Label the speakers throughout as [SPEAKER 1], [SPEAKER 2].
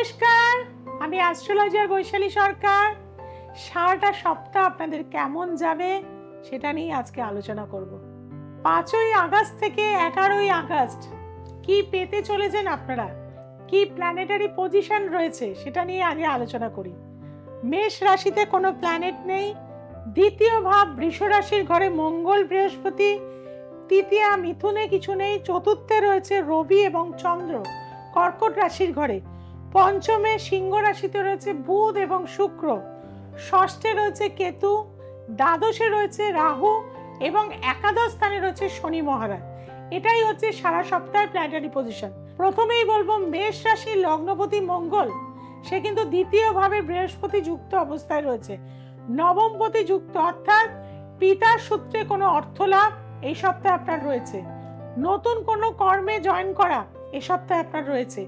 [SPEAKER 1] নমস্কার, আমি অ্যাস্ট্রোলজার বৈশালী সরকার। সারাটা সপ্তাহ আপনাদের কেমন যাবে সেটা নিয়ে আজকে আলোচনা করব। 5ই আগস্ট থেকে 11ই আগস্ট কি পেতে চলেছেন আপনারা, কি প্ল্যানেটারি পজিশন রয়েছে সেটা নিয়ে আগে আলোচনা করি। মেষ রাশিতে কোনো প্ল্যানেট নেই। দ্বিতীয় ভাব বৃষ রাশির ঘরে মঙ্গল বৃহস্পতি, তৃতীয়া মিথুনে কিছু নেই, চতুর্থে রয়েছে রবি এবং চন্দ্র কর্কট রাশির ঘরে, পঞ্চমে সিংহ রাশিতে রয়েছে বুধ এবং শুক্র, ষষ্ঠে রয়েছে কেতু, দ্বাদশে রয়েছে রাহু এবং একাদশ স্থানে রয়েছে শনি মহারাজ। এটাই হচ্ছে সারা সপ্তাহের প্ল্যানেটারি পজিশন। প্রথমেই বলবো মেষ রাশির লগ্নপতি মঙ্গল, সে কিন্তু দ্বিতীয় ভাবে বৃহস্পতি যুক্ত অবস্থায় রয়েছে, নবমপতি যুক্ত, অর্থাৎ পিতার সূত্রে কোনো অর্থ লাভ এই সপ্তাহে আপনার রয়েছে। নতুন কোনো কর্মে জয়েন করা এই সপ্তাহে আপনার রয়েছে।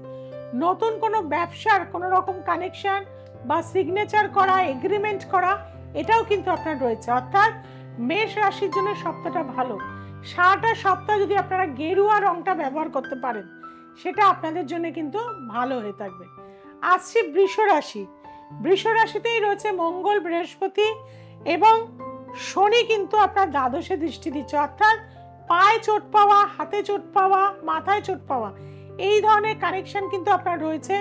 [SPEAKER 1] নতুন কোনো ব্যবসার কোনো রকম কানেকশন বা সিগনেচার করা, এগ্রিমেন্ট করা, এটাও কিন্তু আপনার রয়েছে। অর্থাৎ মেষ রাশির জন্য সপ্তাহটা ভালো। সারাটা সপ্তাহ যদি আপনারা গেরুয়া রংটা ব্যবহার করতে পারেন সেটা আপনাদের জন্য কিন্তু ভালো হয়ে থাকবে। আসছি বৃষ রাশি। বৃষ রাশিতেই রয়েছে মঙ্গল বৃহস্পতি এবং শনি কিন্তু আপনার দ্বাদশে দৃষ্টি দিচ্ছে, অর্থাৎ পায়ে চোট পাওয়া, হাতে চোট পাওয়া, মাথায় চোট পাওয়া, এই ধরনের কানেকশন কিন্তু আপনার রয়েছে।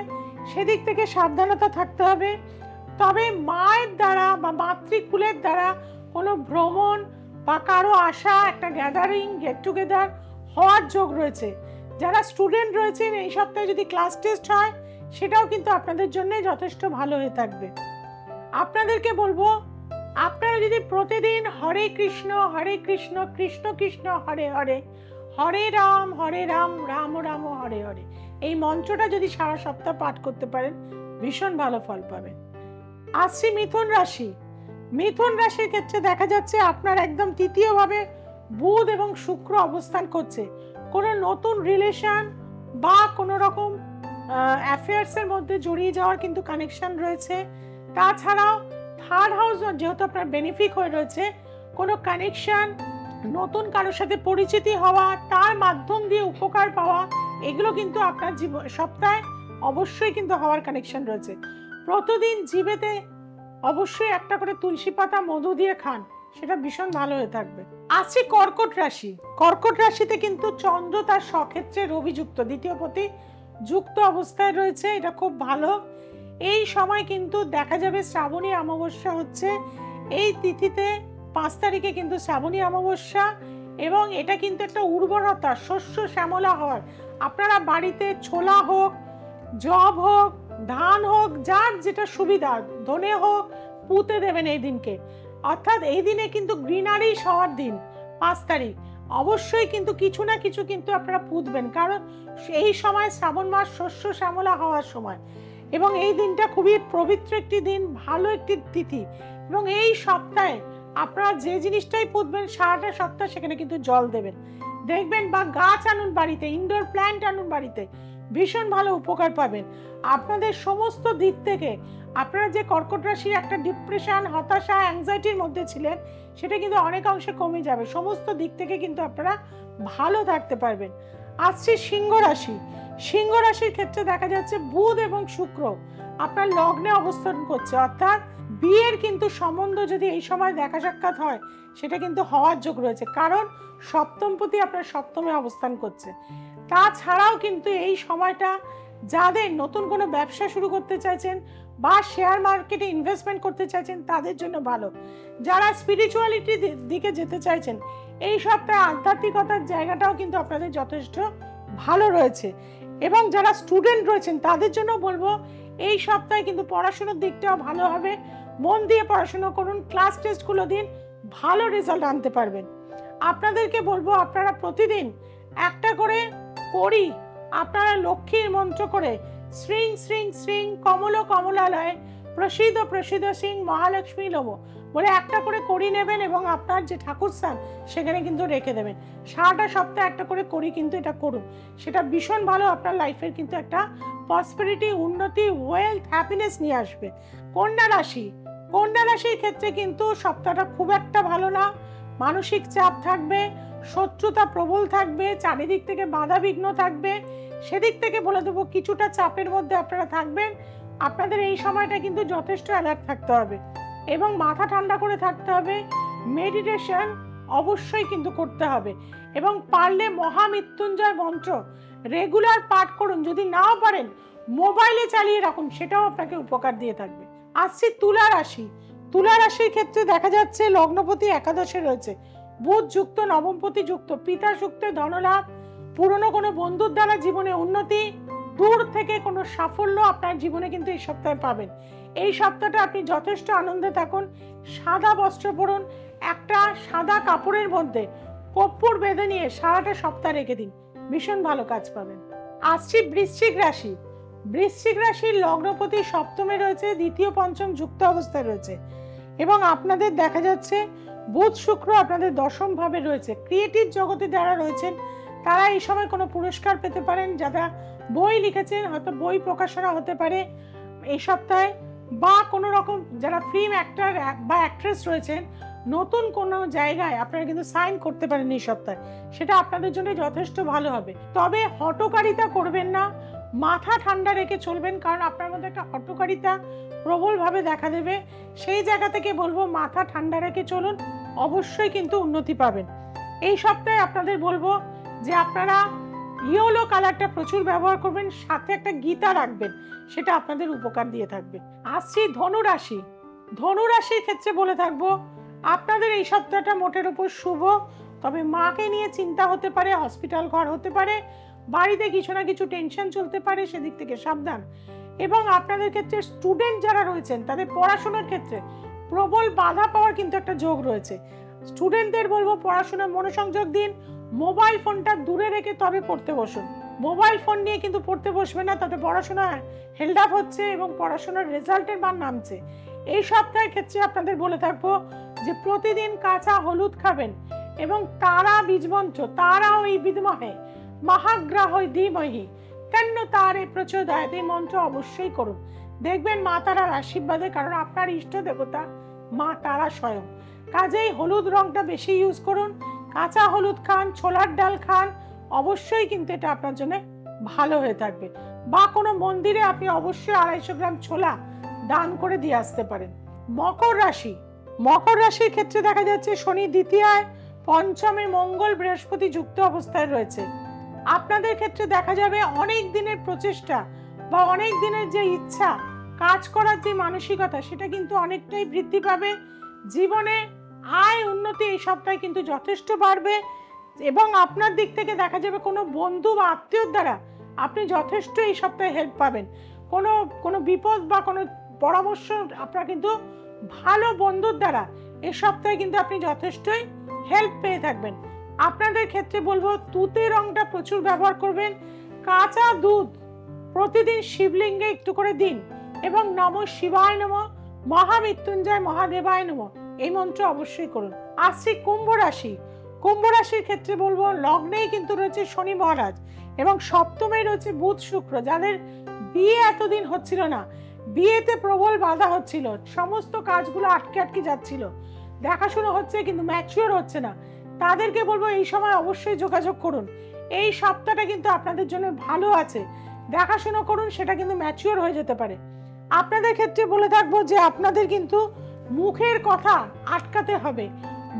[SPEAKER 1] সেদিক থেকে সাবধানতা থাকতে হবে। তবে মায়ের দ্বারা বা মাতৃকুলের দ্বারা কোনো ভ্রমণ বা কারো আশা, একটা গ্যাদারিং, গেট টুগেদার হওয়ার যোগ রয়েছে। যারা স্টুডেন্ট রয়েছেন এই সপ্তাহে যদি ক্লাস টেস্ট হয় সেটাও কিন্তু আপনাদের জন্য যথেষ্ট ভালো হয়ে থাকবে। আপনাদেরকে বলবো, আপনারা যদি প্রতিদিন হরে কৃষ্ণ কৃষ্ণ কৃষ্ণ হরে হরে, হরে রাম রাম রাম হরে হরে, এই মন্ত্রটা যদি সারা সপ্তাহ পাঠ করতে পারেন ভীষণ ভালো ফল পাবেন। আসছি মিথুন রাশি। মিথুন রাশির ক্ষেত্রে দেখা যাচ্ছে আপনার একদম তৃতীয় ভাবে বুধ এবং শুক্র অবস্থান করছে। কোনো নতুন রিলেশন বা কোনো রকম অ্যাফেয়ার্সের মধ্যে জড়িয়ে যাওয়ার কিন্তু কানেকশন রয়েছে। তাছাড়াও থার্ড হাউস যেহেতু আপনার বেনিফিট হয়ে রয়েছে, কোনো কানেকশন, নতুন কারোর সাথে পরিচিতি হওয়া, তার মাধ্যম দিয়ে উপকার পাওয়া, এগুলো কিন্তু আপনার জীবন সপ্তাহে অবশ্যই কিন্তু হওয়ার কানেকশন রয়েছে। প্রতিদিন জীবেতে অবশ্যই একটা করে তুলসী পাতা মধু দিয়ে খান, সেটা ভীষণ ভালো হয়ে থাকবে। আসছি কর্কট রাশি। কর্কট রাশিতে কিন্তু চন্দ্র তার স্বক্ষেত্রে রবি যুক্ত, দ্বিতীয় পতি যুক্ত অবস্থায় রয়েছে, এটা খুব ভালো। এই সময় কিন্তু দেখা যাবে শ্রাবণী অমাবস্যা হচ্ছে এই তিথিতে, 5 তারিখে কিন্তু শ্রাবণী অমাবস্যা, এবং এটা কিন্তু একটা উর্বরতা, শস্য শ্যামলা হওয়ার, আপনারা বাড়িতে ছোলা হোক, জব হোক, ধান হোক, যার যেটা সুবিধা, ধনে হোক, পুঁতে দেবেন এই দিনকে। অর্থাৎ এই দিনে কিন্তু গ্রিনারি হওয়ার দিন 5 তারিখ, অবশ্যই কিন্তু কিছু না কিছু কিন্তু আপনারা পুঁতবেন, কারণ এই সময় শ্রাবণ মাস শস্য শ্যামলা হওয়ার সময়, এবং এই দিনটা খুবই পবিত্র একটি দিন, ভালো একটি তিথি। এবং এই সপ্তাহে আপনারা যে জিনিসটাই পুঁতবেন সারাটা সপ্তাহ সেখানে কিন্তু জল দেবেন, দেখবেন, বা গাছ আনুন বাড়িতে, ইনডোর প্ল্যান্ট আনুন বাড়িতে, ভীষণ ভালো উপকার পাবেন। আপনাদের সমস্ত দিক থেকে আপনারা যে কর্কট রাশির একটা ডিপ্রেশন, হতাশা, অ্যাংজাইটির মধ্যে ছিলেন সেটা কিন্তু অনেক অংশে কমে যাবে। সমস্ত দিক থেকে কিন্তু আপনারা ভালো থাকতে পারবেন। আসছে সিংহ রাশি। সিংহ রাশির ক্ষেত্রে দেখা যাচ্ছে বুধ এবং শুক্র আপনার লগ্নে অবস্থান করছে, অর্থাৎ বিয়ের কিন্তু সম্বন্ধ যদি এই সময় দেখা সাক্ষাৎ হয় সেটা কিন্তু হওয়ার যোগ রয়েছে, কারণ সপ্তমপতি আপনার সপ্তমে অবস্থান করছে। তাছাড়াও কিন্তু এই সময়টা যাদের নতুন কোনো ব্যবসা শুরু করতে চাইছেন বা শেয়ার মার্কেটে ইনভেস্টমেন্ট করতে চাইছেন তাদের জন্য ভালো। যারা স্পিরিচুয়ালিটির দিকে যেতে চাইছেন এই সপ্তাহে আধ্যাত্মিকতার জায়গাটাও কিন্তু আপনাদের যথেষ্ট ভালো রয়েছে। এবং যারা স্টুডেন্ট রয়েছেন তাদের জন্য বলবো এই সপ্তাহে কিন্তু পড়াশোনার দিকটাও ভালো হবে, মন দিয়ে পড়াশোনা করুন, ক্লাস টেস্টগুলো দিন, ভালো রেজাল্ট আনতে পারবেন। আপনাদেরকে বলবো আপনারা প্রতিদিন একটা করে করি, আপনারা লক্ষ্মীর মন্ত্র করে শ্রীং শ্রীং শ্রীং কমল কমলালয় প্রসিদ্ধ প্রসিদ্ধ সিং মহালক্ষ্মী লোভ বলে একটা করে করি নেবেন, এবং আপনার যে ঠাকুর স্থান সেখানে কিন্তু রেখে দেবেন। সারাটা সপ্তাহে একটা করে করি কিন্তু এটা করুন, সেটা ভীষণ ভালো আপনার লাইফের কিন্তু একটা প্রসপেরিটি, উন্নতি, ওয়েলথ, হ্যাপিনেস নিয়ে আসবে। কন্যা রাশি। কন্যা রাশির ক্ষেত্রে কিন্তু সপ্তাহটা খুব একটা ভালো না। মানসিক চাপ থাকবে, শত্রুতা প্রবল থাকবে, চারিদিক থেকে বাধা বিঘ্ন থাকবে। সেদিক থেকে বলে দেবো কিছুটা চাপের মধ্যে আপনারা থাকবেন। আপনাদের এই সময়টা কিন্তু যথেষ্ট অ্যালার্ট থাকতে হবে এবং মাথা ঠান্ডা করে থাকতে হবে। মেডিটেশন অবশ্যই কিন্তু করতে হবে এবং পারলে মহামৃত্যুঞ্জয় মন্ত্র রেগুলার পাঠ করুন। যদি নাও পারেন মোবাইলে চালিয়ে রাখুন, সেটাও আপনাকে উপকার দিয়ে থাকবে। আসছি তুলা রাশি। তুলা রাশির ক্ষেত্রে দেখা যাচ্ছে লগ্নপতি একাদশে রয়েছে, বুধ যুক্ত, নবমপতি যুক্ত, পিতা সূক্তে ধনলাভ, পুরনো কোনো বন্ধুর দ্বারা জীবনে উন্নতি, দূর থেকে কোনো সাফল্য আপনার জীবনে কিন্তু এই সপ্তাহে পাবেন। এই সপ্তাহটা আপনি যথেষ্ট আনন্দে থাকুন। সাদা বস্ত্র পরুন, একটা সাদা কাপড়ের মধ্যে কর্পূর বেঁধে নিয়ে সারাটা সপ্তাহ রেখে দিন, ভীষণ ভালো কাজ পাবেন। আসছি বৃশ্চিক রাশি। বৃশ্চিক রাশির লগ্নপতি সপ্তমে রয়েছে, দ্বিতীয় পঞ্চম যুক্ত অবস্থায় রয়েছে এবং আপনাদের দেখা যাচ্ছে বুধ শুক্র আপনাদের দশম ভাবে রয়েছে। ক্রিয়েটিভ জগতে যারা রয়েছেন তারা এই সময় কোনো পুরস্কার পেতে পারেন। যারা বই লিখেছেন হয়তো বই প্রকাশনা হতে পারে এই সপ্তাহে, বা কোনো রকম যারা ফিল্ম অ্যাক্টর বা অ্যাক্ট্রেস রয়েছেন নতুন কোনো জায়গায় আপনারা কিন্তু সাইন করতে পারেন এই সপ্তাহে, সেটা আপনাদের জন্য যথেষ্ট ভালো হবে। তবে হঠকারিতা করবেন না, মাথা ঠান্ডা রেখে চলবেন, কারণ আপনার মধ্যে একটা হঠকারিতা প্রবলভাবে দেখা দেবে। সেই জায়গা থেকে বলবো মাথা ঠান্ডা রেখে চলুন, অবশ্যই কিন্তু উন্নতি পাবেন। এই সপ্তাহে আপনাদের বলবো যে আপনারা ইয়েলো কালারটা প্রচুর ব্যবহার করবেন, সাথে একটা গীতা রাখবেন, সেটা আপনাদের উপকার দিয়ে থাকবে। আসছি ধনুরাশি। ধনুরাশির ক্ষেত্রে বলে থাকবো আপনাদের এই সপ্তাহটা মোটের উপর শুভ, তবে মাকে নিয়ে চিন্তা হতে পারে, হসপিটাল ঘর হতে পারে, বাড়িতে কিছু না কিছু টেনশন চলতে পারে, সেদিক থেকে সাবধান। এবং আপনাদের ক্ষেত্রে স্টুডেন্ট যারা রয়েছেন তাদের পড়াশোনার ক্ষেত্রে প্রবল বাধা পাওয়ার কিন্তু একটা যোগ রয়েছে। স্টুডেন্টদের বলবো পড়াশোনায় মনোসংযোগ দিন, মোবাইল ফোনটা দূরে রেখে তবে পড়তে বসুন। মোবাইল ফোন নিয়ে কিন্তু পড়তে বসবে না, তাতে পড়াশোনা হেল্ড আপ হচ্ছে এবং পড়াশোনার রেজাল্টের মান নামছে। এই সপ্তাহের ক্ষেত্রে আপনাদের বলে থাকবো যে প্রতিদিন কাঁচা হলুদ খাবেন এবং তারা বীজমন্ত্র, তারা ওই বিদ্মহে মহাগ্রহই ধীমহি তন্ন তারে প্রচোদয়াৎ, এই মন্ত্র অবশ্যই করুন, দেখবেন মা তারার আশীর্বাদে, কারণ আপনার ইষ্ট দেবতা মা তারা স্বয়ং। কাজেই হলুদ রংটা বেশি ইউজ করুন, কাঁচা হলুদ খান, ছোলার ডাল খান, অবশ্যই কিন্তু এটা আপনার জন্য ভালো হয়ে থাকবে। বা কোনো মন্দিরে আপনি অবশ্যই 250 গ্রাম ছোলা দান করে দিয়ে আসতে পারেন। মকর রাশি। মকর রাশির ক্ষেত্রে দেখা যাচ্ছে শনি দ্বিতীয়ায়, পঞ্চমে মঙ্গল বৃহস্পতি যুক্ত অবস্থায় রয়েছে। আপনাদের ক্ষেত্রে দেখা যাবে অনেক দিনের প্রচেষ্টা বা অনেক দিনের যে ইচ্ছা কাজ করার যে মানসিকতা, সেটা কিন্তু অনেকটাই বৃদ্ধি পাবে। জীবনে আয় উন্নতি এই সপ্তাহে কিন্তু যথেষ্ট বাড়বে এবং আপনার দিক থেকে দেখা যাবে কোনো বন্ধু বা আত্মীয়র দ্বারা আপনি যথেষ্ট এই সপ্তাহে হেল্প পাবেন। কোনো বিপদ বা কোনো পরামর্শ আপনার কিন্তু ভালো বন্ধুর দ্বারা এই সপ্তাহে কিন্তু আপনি যথেষ্টই হেল্প পেয়ে থাকবেন। আপনাদের ক্ষেত্রে বলবো তুতে রংটা প্রচুর ব্যবহার করবেন, কাঁচা দুধ প্রতিদিন শিবলিঙ্গে একটু করে দিন এবং নমঃ শিবায় নমঃ, মহামৃত্যুঞ্জয় মহাদেবায় নমঃ, এই মন্ত্র অবশ্যই করুন। আসছি কুম্ভ রাশি। কুম্ভ রাশির ক্ষেত্রে বলবো লগ্নেই কিন্তু রয়েছে শনি মহারাজ এবং সপ্তমে রয়েছে বুধ শুক্র। যাদের বিয়ে এতদিন হচ্ছিল না, বিয়েতে প্রবল বাধা হচ্ছিল, সমস্ত কাজগুলো আটকে আটকে যাচ্ছিল, দেখাশোনা হচ্ছে কিন্তু ম্যাচিওর হচ্ছে না, তাদেরকে বলবো এই সময় অবশ্যই যোগাযোগ করুন। এই সপ্তাহটা কিন্তু আপনাদের জন্য ভালো আছে, দেখাশোনা করুন, সেটা কিন্তু ম্যাচিওর হয়ে যেতে পারে। আপনাদের ক্ষেত্রে বলে থাকবো যে আপনাদের কিন্তু মুখের কথা আটকাতে হবে,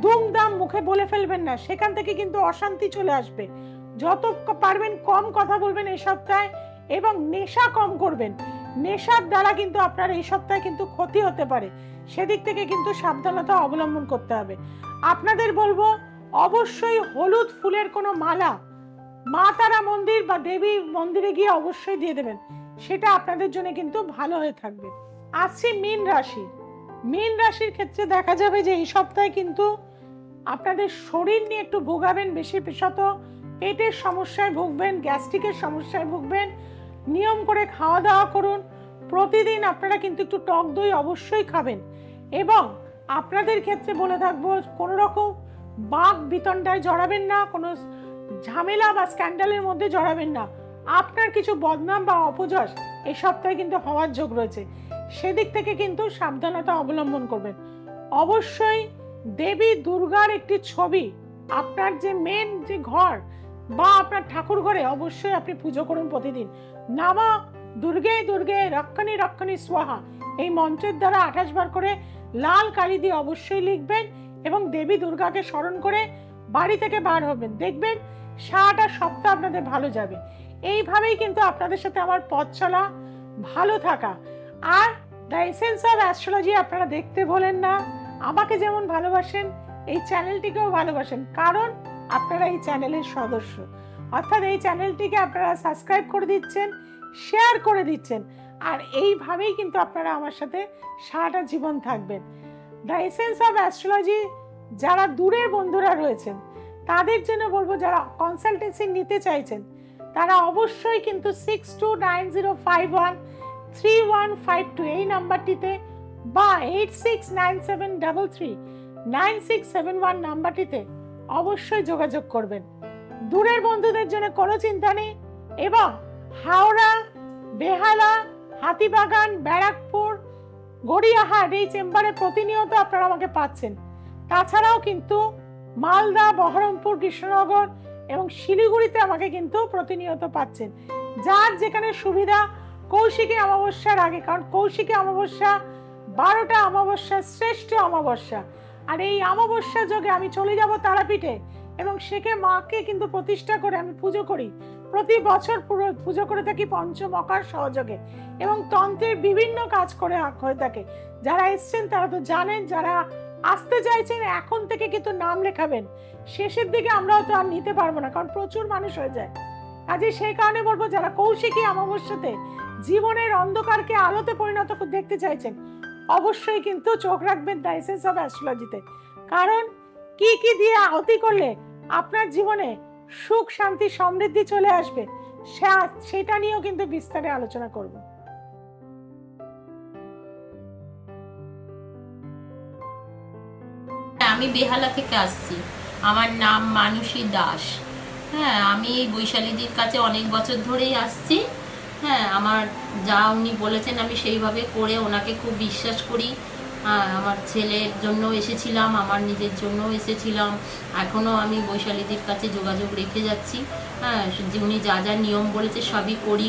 [SPEAKER 1] দুমদাম মুখে বলে ফেলবেন না, সেখান থেকে কিন্তু অশান্তি চলে আসবে। যত পারবেন কম কথা বলবেন এই সপ্তাহে এবং নেশা কম করবেন। নেশার দ্বারা কিন্তু আপনার এই সপ্তাহে কিন্তু ক্ষতি হতে পারে, সেদিক থেকে কিন্তু সাবধানতা অবলম্বন করতে হবে। আপনাদের বলবো অবশ্যই হলুদ ফুলের কোনো মালা মা তারা মন্দির বা দেবী মন্দিরে গিয়ে অবশ্যই দিয়ে দেবেন, সেটা আপনাদের জন্য কিন্তু ভালো হয়ে থাকবে। আসছি মীন রাশি। মীন রাশির ক্ষেত্রে দেখা যাবে যে এই সপ্তাহে কিন্তু আপনাদের শরীর নিয়ে একটু ভোগাবেন, বেশি বিশেষত পেটের সমস্যায় ভুগবেন, গ্যাস্ট্রিকের সমস্যায় ভুগবেন। নিয়ম করে খাওয়া দাওয়া করুন, প্রতিদিন আপনারা কিন্তু একটু টক দই অবশ্যই খাবেন এবং আপনাদের ক্ষেত্রে বলে থাকবো কোনো রকম বাক বিতণ্ডায় জড়াবেন না, কোনো ঝামেলা বা স্ক্যান্ডালের মধ্যে জড়াবেন না। আপনার কিছু বদনাম বা অপযশ এই সপ্তাহে কিন্তু হওয়ার যোগ রয়েছে, সেদিক থেকে কিন্তু সাবধানতা অবলম্বন করবেন। অবশ্যই দেবী দুর্গার একটি ছবি আপনার যে মেন যে ঘর বা আপনার ঠাকুর ঘরে অবশ্যই আপনি পুজো করুন প্রতিদিন। নামা দুর্গে দুর্গে রক্ষণী রক্ষণী স্বাহা এই মন্ত্রের দ্বারা 28 বার করে লাল কালি দিয়ে অবশ্যই লিখবেন এবং দেবী দুর্গাকে স্মরণ করে বাড়ি থেকে বার হবেন। দেখবেন সারাটা সপ্তাহ আপনাদের ভালো যাবে। এইভাবেই কিন্তু আপনাদের সাথে আমার পথ চলা, ভালো থাকা। Are the essence of astrology আপনারা দেখতে ভোলেন না। আমাকে যেমন ভালোবাসেন এই চ্যানেলটিকেও ভালোবাসেন, কারণ আপনারা এই চ্যানেলের সদস্য। অর্থাৎ এই চ্যানেলটিকে আপনারা সাবস্ক্রাইব করে দিচ্ছেন, শেয়ার করে দিচ্ছেন, আর এইভাবেই কিন্তু আপনারা আমার সাথে সারাটা জীবন থাকবেন। দ্য এসেন্স অফ অ্যাস্ট্রোলজি যারা দূরের বন্ধুরা রয়েছেন তাদের জন্য বলবো, যারা কনসালটেন্সি নিতে চাইছেন তারা অবশ্যই কিন্তু 6290513152 এই নাম্বারটিতে বা 8697339671 নাম্বারটিতে অবশ্যই যোগাযোগ করবেন। দূরের বন্ধুদের জন্য কোনো চিন্তা নেই। এবং হাওড়া, বেহালা, হাতিবাগান, ব্যারাকপুর, গড়িয়াহাট এই চেম্বারে প্রতিনিয়ত আপনারা আমাকে পাচ্ছেন। তাছাড়াও কিন্তু মালদা, বহরমপুর, কৃষ্ণনগর এবং শিলিগুড়িতে আমাকে কিন্তু প্রতিনিয়ত পাচ্ছেন। যার যেখানে সুবিধা কৌশিকী অমাবস্যার আগে, কারণ কৌশিকী অমাবস্যা 12টা অমাবস্যা শ্রেষ্ঠ অমাবস্যা। আর এই অমাবস্যা যোগে আমি চলে যাব তারাপীঠে এবং সেকে মাকে কিন্তু প্রতিষ্ঠা করে আমি পুজো করি। প্রতি বছর পুজো করে থাকি পঞ্চম অকার সহযোগে এবং তন্ত্রের বিভিন্ন কাজ করে হয়ে থাকে। যারা এসছেন তারা তো জানেন, যারা আসতে চাইছেন এখন থেকে কিন্তু নাম লেখাবেন। শেষের দিকে আমরাও তো আর নিতে পারবো না, কারণ প্রচুর মানুষ হয়ে যায়। কাজে সেই কারণে বলবো, যারা কৌশিকী অমাবস্যাতে জীবনের অন্ধকারকে আলোতে পরিণত দেখতে চাইছেন অবশ্যই কিন্তু চোখ রাখবেন দ্য এসেন্স অফ অ্যাস্ট্রোলজিতে। কারণ কি কি দিয়ে আহতি করলে আপনার জীবনে সুখ, শান্তি, সমৃদ্ধি চলে আসবে সেটা নিয়েও কিন্তু বিস্তারে আলোচনা করব।
[SPEAKER 2] আমি বেহালা থেকে আসছি। আমার নাম মানসী দাস। হ্যাঁ, আমি বৈশালীদির কাছে অনেক বছর ধরেই আসছি। হ্যাঁ, আমার যা উনি বলেছেন আমি সেইভাবে করে ওনাকে খুব বিশ্বাস করি। আমার ছেলের জন্য এসেছিলাম, আমার নিজের জন্য এসেছিলাম। এখনও আমি বৈশালীদির কাছে যোগাযোগ রেখে যাচ্ছি। হ্যাঁ, উনি যা যা নিয়ম বলেছে সবই করি।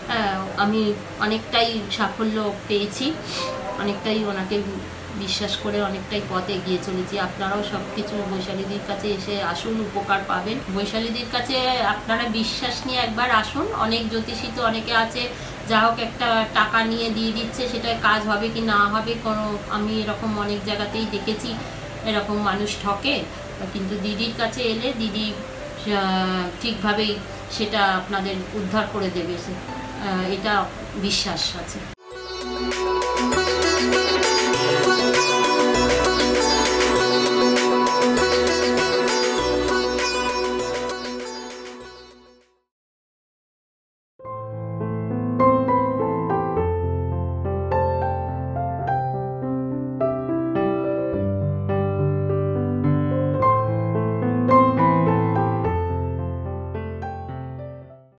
[SPEAKER 2] হ্যাঁ, আমি অনেকটাই সাফল্য পেয়েছি, অনেকটাই ওনাকে বিশ্বাস করে অনেকটাই পথ এগিয়ে চলেছি। আপনারাও সব কিছু বৈশালীদির কাছে এসে আসুন, উপকার পাবেন। বৈশালীদির কাছে আপনারা বিশ্বাস নিয়ে একবার আসুন। অনেক জ্যোতিষী তো অনেকে আছে যা হোক একটা টাকা নিয়ে দিয়ে দিচ্ছে, সেটায় কাজ হবে কি না হবে আমি এরকম অনেক জায়গাতেই দেখেছি এরকম মানুষ ঠকে। কিন্তু দিদির কাছে এলে দিদি ঠিকভাবেই সেটা আপনাদের উদ্ধার করে দেবে, এটা বিশ্বাস আছে।